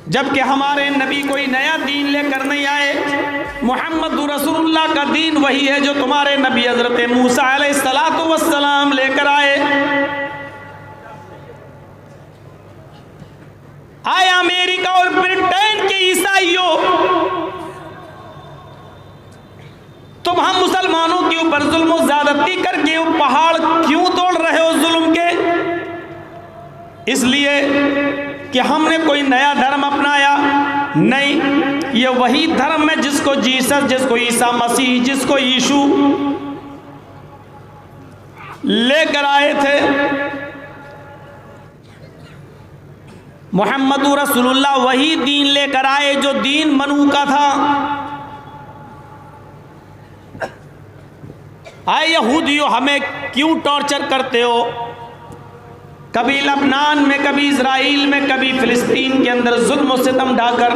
जबकि हमारे नबी कोई नया दीन लेकर नहीं आए। मोहम्मद रसूलुल्लाह का दीन वही है जो तुम्हारे नबी हजरत मूसा अलैहिस्सलातु वस्सलाम लेकर आए। आए अमेरिका और ब्रिटेन के ईसाइयों, तुम हम मुसलमानों के ऊपर जुल्म ज्यादती करके पहाड़ क्यों तोड़ रहे हो जुल्म के? इसलिए कि हमने कोई नया धर्म अपनाया नहीं, ये वही धर्म है जिसको जीसस, जिसको ईसा मसीह, जिसको यीशु लेकर आए थे। मोहम्मद रसूलुल्लाह वही दीन लेकर आए जो दीन मनू का था। आए यहूदियों, हमें क्यों टॉर्चर करते हो? कभी लबनान में, कभी इजराइल में, कभी फिलिस्तीन के अंदर जुल्म सितम ढाकर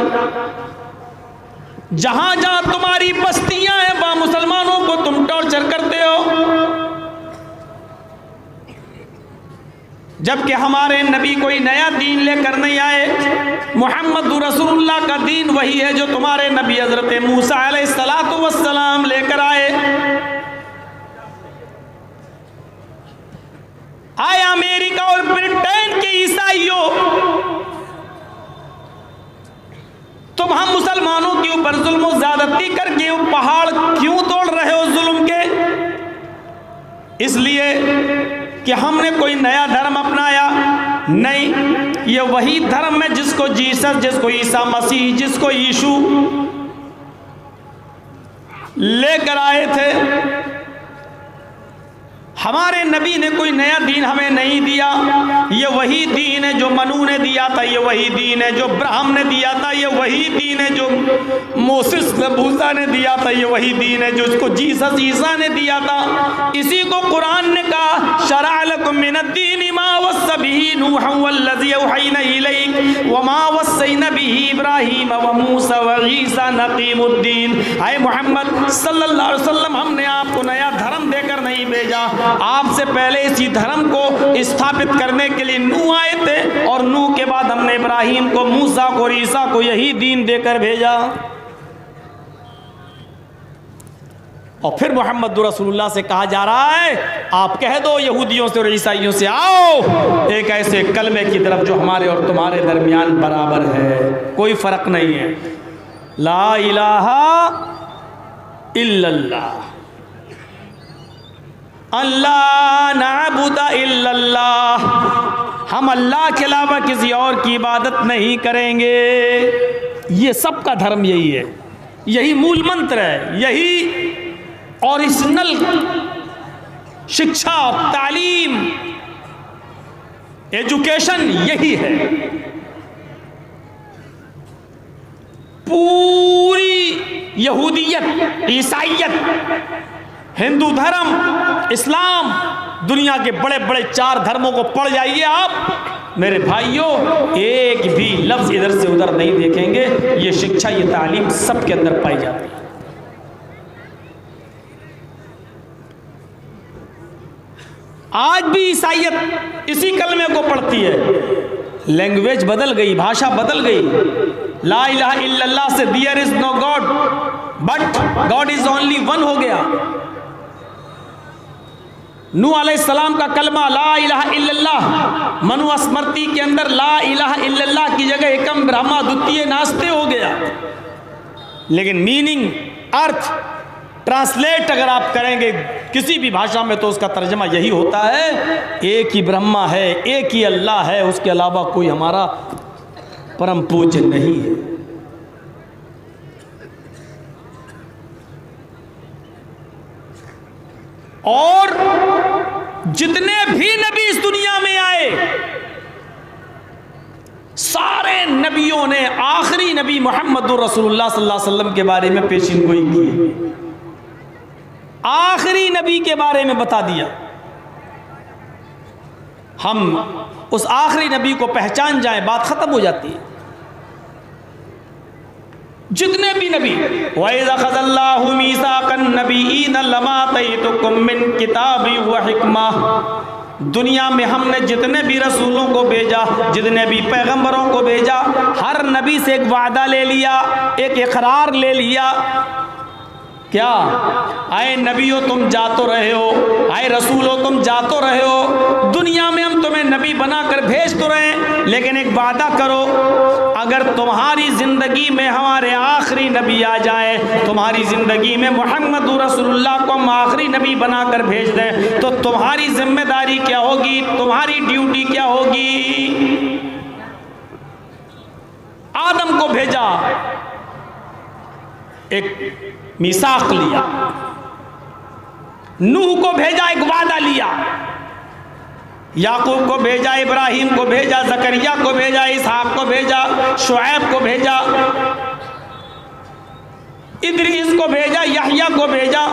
जहां जहां तुम्हारी बस्तियां हैं वहां मुसलमानों को तुम टॉर्चर करते हो। जबकि हमारे नबी कोई नया दीन लेकर नहीं आए। मोहम्मद रसूलुल्लाह का दीन वही है जो तुम्हारे नबी हजरत मूसा अलैहिस्सलातु वस्सलाम लेकर आए। आए अमेरिका और ब्रिटेन के ईसाइयों, तुम हम मुसलमानों के ऊपर जुल्म ज्यादती करके पहाड़ क्यों तोड़ रहे हो जुल्म के? इसलिए कि हमने कोई नया धर्म अपनाया नहीं, ये वही धर्म है जिसको जीसस, जिसको ईसा मसीह, जिसको यीशु लेकर आए थे। हमारे नबी ने कोई नया दीन हमें नहीं दिया, ये वही दीन है जो मनू ने दिया था, ये वही दीन है जो इब्राहिम ने दिया था, ये वही दीन है जो मोसेस मूसा ने दिया था, ये वही दीन है जो इसको जीसस ईसा ने दिया था। इसी को कुरान ने कहा, शरअ लकुम मिनद्दीन मा वस्सा बिही नूहन वल्लज़ी औहयना इलैक वमा वस्सैना बिही इब्राहीम व मूसा व ईसा नक़ीमुद्दीन। आए मोहम्मद सल्लल्लाहु अलैहि वसल्लम, हमने आपको नया धर्म देकर नहीं भेजा, आपसे पहले इसी धर्म को स्थापित करने के लिए नूह आए थे और नूह के बाद हमने इब्राहिम को, मूसा को और ईसा को यही दीन देकर भेजा। और फिर मोहम्मद रसूलुल्लाह से कहा जा रहा है, आप कह दो यहूदियों से और ईसाइयों से, आओ एक ऐसे कलमे की तरफ जो हमारे और तुम्हारे दरमियान बराबर है, कोई फर्क नहीं है। ला इलाहा इल्लल्लाह, अल्लाह नाबुदा इल्लल्लाह, हम अल्लाह के अलावा किसी और की इबादत नहीं करेंगे। ये सबका धर्म यही है, यही मूल मंत्र है, यही ओरिजिनल शिक्षा, तालीम, एजुकेशन यही है। पूरी यहूदियत, ईसाइयत, हिंदू धर्म, इस्लाम, दुनिया के बड़े बड़े 4 धर्मों को पढ़ जाइए आप मेरे भाइयों, एक भी लफ्ज इधर से उधर नहीं देखेंगे। ये शिक्षा, ये तालीम सबके अंदर पाई जाती है। आज भी ईसाइयत इसी कलमे को पढ़ती है। लैंग्वेज बदल गई, भाषा बदल गई। ला इलाहा इल्लल्लाह से there is no god but god is only one हो गया। नूह अलैहिस्सलाम का कलमा ला इलाहा इल्लल्लाह, मनु स्मृति के अंदर ला इलाहा इल्लल्लाह की जगह एकम ब्रह्मा द्वितीय नास्ते हो गया। लेकिन मीनिंग, अर्थ, ट्रांसलेट अगर आप करेंगे किसी भी भाषा में तो उसका तर्जमा यही होता है, एक ही ब्रह्मा है, एक ही अल्लाह है, उसके अलावा कोई हमारा परम पूज्य नहीं है। और जितने भी नबी इस दुनिया में आए, सारे नबियों ने आखिरी नबी मोहम्मद रसूलुल्लाह सल्लल्लाहु अलैहि वसल्लम के बारे में पेशिनगोई की, आखिरी नबी के बारे में बता दिया। हम उस आखिरी नबी को पहचान जाएं, बात खत्म हो जाती है। जितने भी नबी, वइज़ अख़ज़ल्लाहु मीसाक़न नबिय्यीन लमा आतैतुकुम मिन किताबि व हिक्मा, दुनिया में हमने जितने भी रसूलों को भेजा, जितने भी पैगंबरों को भेजा, हर नबी से एक वादा ले लिया, एक इकरार ले लिया। क्या? आए नबी हो तुम जा तो रहे हो, आए रसूल हो तुम जा तो रहे हो, दुनिया में हम तुम्हें नबी बनाकर भेज तो रहे हैं, लेकिन एक वादा करो, अगर तुम्हारी ज़िंदगी में हमारे आखिरी नबी आ जाए, तुम्हारी ज़िंदगी में मोहम्मद रसूलुल्लाह को हम आखिरी नबी बनाकर भेज दें, तो तुम्हारी जिम्मेदारी क्या होगी, तुम्हारी ड्यूटी क्या होगी? आदम को भेजा, एक मिसाक लिया, नूह को भेजा, एक वादा लिया, याकूब को भेजा, इब्राहिम को भेजा, जकरिया को भेजा, इसहाक को भेजा, शुएब को भेजा, इदरीस को भेजा, यहया को भेजा,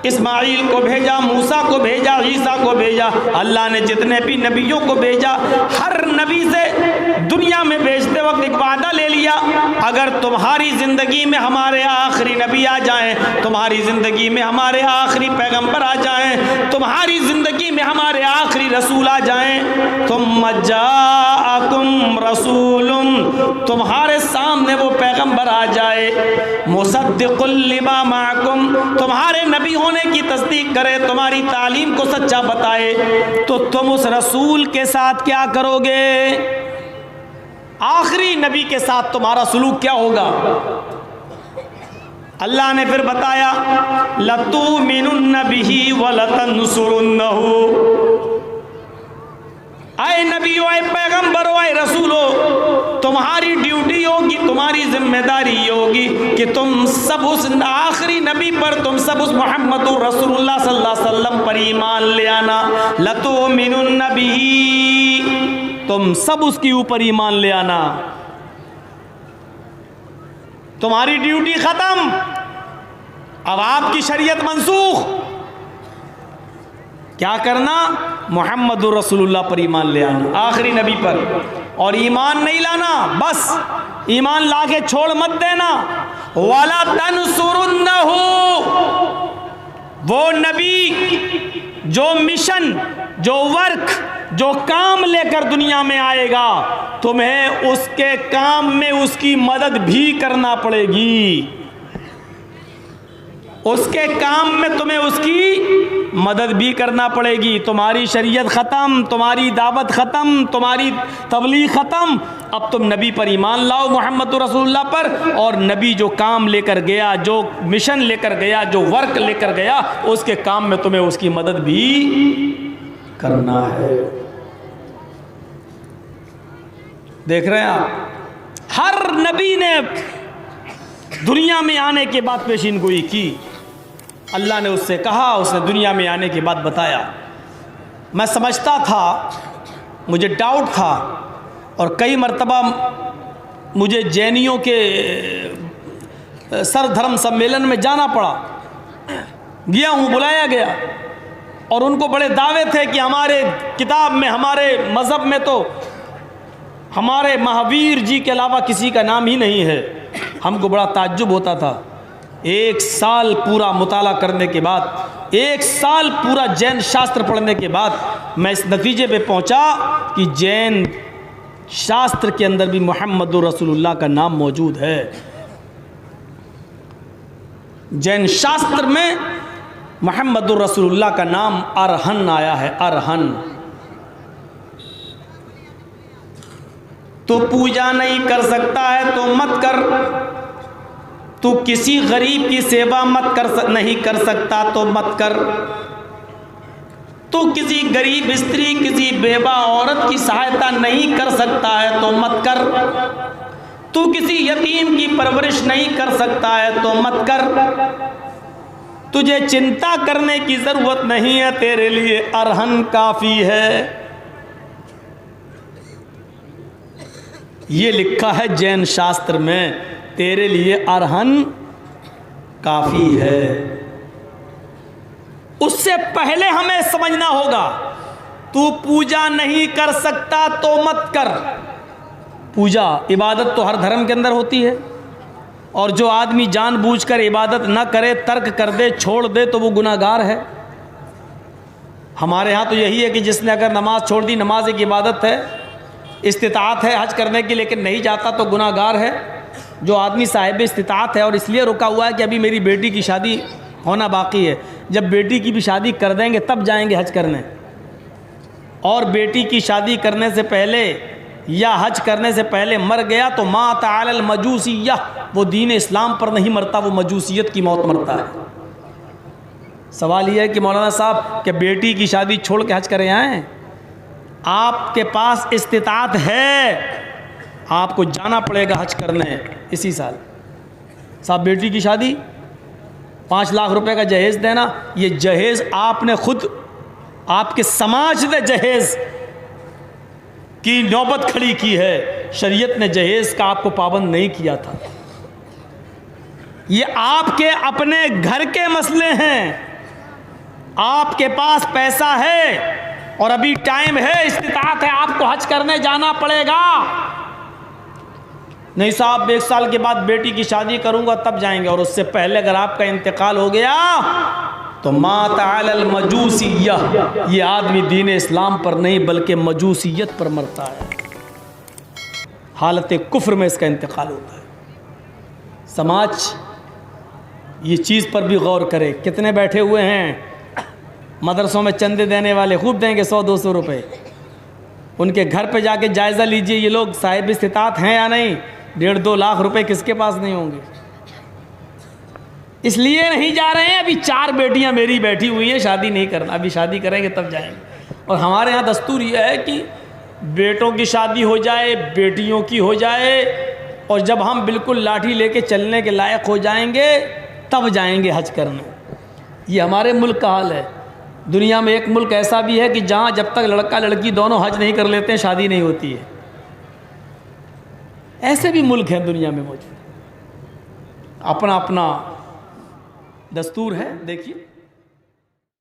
इस्माइल को भेजा, मूसा को भेजा, ईसा को भेजा। अल्लाह ने जितने भी नबियों को भेजा, हर नबी से दुनिया में भेजते वक्त एक वादा ले लिया, अगर तुम्हारी ज़िंदगी में हमारे आखिरी नबी आ जाएं, तुम्हारी ज़िंदगी में हमारे आखिरी पैगंबर आ जाएं, तुम्हारी ज़िंदगी में हमारे आखिरी रसूल आ जाएं, तुम जाअकुम रसूलुम, तुम्हारे सामने वो पैगंबर आ जाए, मुसद्दिकुल लिमा माअकुम, तुम्हारे नबी होने की तस्दीक करे, तुम्हारी तालीम को सच्चा बताए, तो तुम उस रसूल के साथ क्या करोगे? आखिरी नबी के साथ तुम्हारा सुलूक क्या होगा? अल्लाह ने फिर बताया, लतुमिनुन्न बिही व लतंसुरुन्नहु, आए नबी हो, आए पैगंबर हो, आए रसूल हो, तुम्हारी ड्यूटी होगी, तुम्हारी जिम्मेदारी होगी कि तुम सब उस आखिरी नबी पर, तुम सब उस मोहम्मद रसूलुल्लाह सल्लल्लाहु अलैहि वसल्लम पर ईमान ले आना। लतुमिनुन्न बिही, तुम सब उसके ऊपर ईमान ले आना। तुम्हारी ड्यूटी खत्म, अब आपकी शरीयत मंसूख। क्या करना? मोहम्मद रसूलुल्लाह पर ईमान ले आना, आखिरी नबी पर। और ईमान नहीं लाना, बस ईमान लाके छोड़ मत देना। वाला तनसुरुन्नहु, वो नबी जो मिशन, जो वर्क, जो काम लेकर दुनिया में आएगा, तुम्हें उसके काम में उसकी मदद भी करना पड़ेगी। उसके काम में तुम्हें उसकी मदद भी करना पड़ेगी। तुम्हारी शरीयत ख़त्म, तुम्हारी दावत ख़त्म, तुम्हारी तबलीग ख़त्म, अब तुम नबी पर ईमान लाओ, मोहम्मद रसूलुल्लाह पर। और नबी जो काम लेकर गया, जो मिशन लेकर गया, जो वर्क लेकर गया, उसके काम में तुम्हें उसकी मदद भी करना है। देख रहे हैं आप, हर नबी ने दुनिया में आने के बाद पेशीनगोई की। अल्लाह ने उससे कहा, उसने दुनिया में आने के बाद बताया। मैं समझता था, मुझे डाउट था, और कई मर्तबा मुझे जैनियों के सरधर्म सम्मेलन में जाना पड़ा, गया हूँ, बुलाया गया, और उनको बड़े दावे थे कि हमारे किताब में, हमारे मज़हब में तो हमारे महावीर जी के अलावा किसी का नाम ही नहीं है। हमको बड़ा ताज्जुब होता था। एक साल पूरा मुताला करने के बाद, एक साल पूरा जैन शास्त्र पढ़ने के बाद मैं इस नतीजे पे पहुंचा कि जैन शास्त्र के अंदर भी मोहम्मद रसूलुल्लाह का नाम मौजूद है। जैन शास्त्र में मोहम्मद रसूलुल्लाह का नाम अरहन आया है, अरहन। तो पूजा नहीं कर सकता है तो मत कर, तू किसी गरीब की सेवा नहीं कर सकता तो मत कर, तू किसी गरीब स्त्री, किसी बेवा औरत की सहायता नहीं कर सकता है तो मत कर, तू किसी यतीम की परवरिश नहीं कर सकता है तो मत कर, तुझे चिंता करने की जरूरत नहीं है, तेरे लिए अरहन काफी है। ये लिखा है जैन शास्त्र में, तेरे लिए अरहन काफी है। उससे पहले हमें समझना होगा, तू पूजा नहीं कर सकता तो मत कर। पूजा, इबादत तो हर धर्म के अंदर होती है, और जो आदमी जानबूझकर इबादत न करे, तर्क कर दे, छोड़ दे, तो वो गुनाहगार है। हमारे यहाँ तो यही है कि जिसने अगर नमाज छोड़ दी, नमाज एक इबादत है, इस्तिताअत है हज करने की लेकिन नहीं जाता तो गुनाहगार है। जो आदमी साहिब इस्तिताअत है और इसलिए रुका हुआ है कि अभी मेरी बेटी की शादी होना बाकी है, जब बेटी की भी शादी कर देंगे तब जाएंगे हज करने। और बेटी की शादी करने से पहले या हज करने से पहले मर गया तो मात अलल मजूसिय्या, वो दीन इस्लाम पर नहीं मरता, वो मजूसियत की मौत मरता है। सवाल यह है कि मौलाना साहब कि बेटी की शादी छोड़ के हज करें आए? आपके पास इस्तिताअत है, आपको जाना पड़ेगा हज करने इसी साल। साहब बेटी की शादी 5 लाख रुपए का जहेज़ देना, ये जहेज़ आपने खुद, आपके समाज ने जहेज़ की नौबत खड़ी की है। शरीयत ने जहेज़ का आपको पाबंद नहीं किया था। ये आपके अपने घर के मसले हैं। आपके पास पैसा है और अभी टाइम है, इस्तिताअत है, आपको हज करने जाना पड़ेगा। नहीं साहब 1 साल के बाद बेटी की शादी करूंगा तब जाएंगे, और उससे पहले अगर आपका इंतकाल हो गया तो मात अलल मजूसिय्या, ये आदमी दीन इस्लाम पर नहीं बल्कि मजूसियत पर मरता है। हालत कुफ्र में इसका इंतकाल होता है। समाज ये चीज़ पर भी गौर करे। कितने बैठे हुए हैं मदरसों में चंदे देने वाले, खूब देंगे 100-200 रुपये। उनके घर पे जाके जायज़ा लीजिए ये लोग साहिब इस्तिताअत हैं या नहीं। 1.5-2 लाख रुपए किसके पास नहीं होंगे? इसलिए नहीं जा रहे हैं। अभी 4 बेटियां मेरी बैठी हुई हैं, शादी नहीं करना, अभी शादी करेंगे तब जाएंगे। और हमारे यहाँ दस्तूर यह है कि बेटों की शादी हो जाए, बेटियों की हो जाए, और जब हम बिल्कुल लाठी लेके चलने के लायक हो जाएंगे तब जाएंगे हज करने। ये हमारे मुल्क का हाल है। दुनिया में एक मुल्क ऐसा भी है कि जहाँ जब तक लड़का लड़की दोनों हज नहीं कर लेते हैं शादी नहीं होती है। ऐसे भी मुल्क हैं दुनिया में मौजूद। अपना अपना दस्तूर है, देखिए।